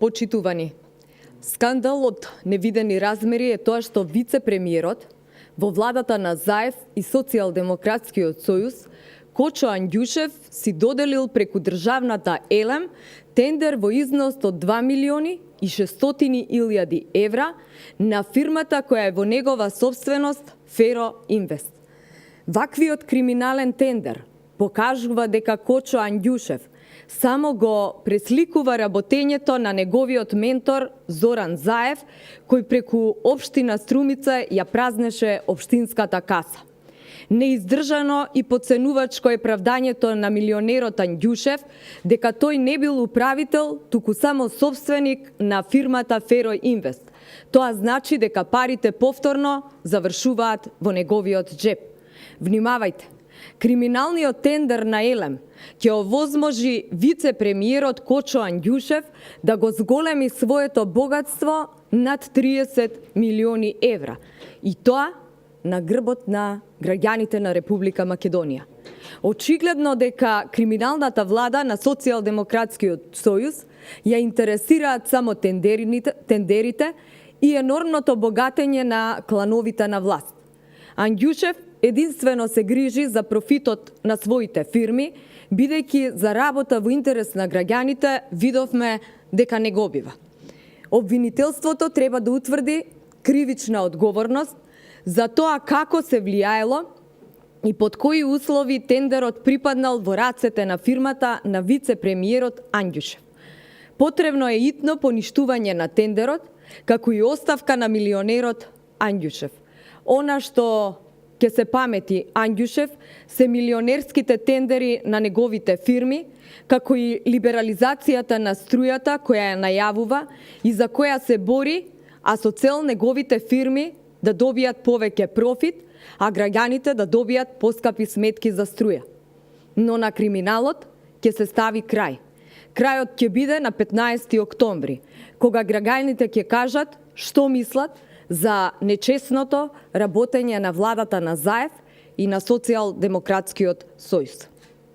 Почитувани, скандал од невидени размери е тоа што вице-премиерот во владата на Заев и Социјалдемократскиот сојуз Кочо Андјушев си доделил преку државната ЕЛЕМ тендер во износ од 2.600.000 евра на фирмата која е во негова собственост Феро Инвест. Ваквиот криминален тендер покажува дека Кочо Андјушев само го пресликува работењето на неговиот ментор Зоран Заев, кој преку општина Струмица ја празнеше општинската каса. Неиздржано и подценувачко е правдањето на милионерот Андјушев дека тој не бил управител, туку само собственик на фирмата Феро Инвест. Тоа значи дека парите повторно завршуваат во неговиот джеп. Внимавајте! Криминалниот тендер на ЕЛЕМ ќе овозможи вице-премиерот Кочо Андјушев да го зголеми своето богатство над 30 милиони евра. И тоа на грбот на граѓаните на Република Македонија. Очигледно дека криминалната влада на Социјалдемократскиот сојуз ја интересираат само тендерите и енормното богатење на клановите на власт. Андјушев единствено се грижи за профитот на своите фирми, бидејќи за работа во интерес на граѓаните видовме дека не го бива. Обвинителството треба да утврди кривична одговорност за тоа како се влијаело и под кои услови тендерот припаднал во рацете на фирмата на вице-премиерот Андјушев. Потребно е итно поништување на тендерот, како и оставка на милионерот Андјушев. Она што ќе се памети Андјушев се милионерските тендери на неговите фирми, како и либерализацијата на струјата која ја најавува и за која се бори, а со цел неговите фирми да добијат повеќе профит, а граѓаните да добијат поскапи сметки за струја. Но на криминалот ќе се стави крај. Крајот ќе биде на 15 октомври, кога граѓаните ќе кажат што мислат за нечесното работење на владата на Заев и на Социјалдемократскиот сојуз.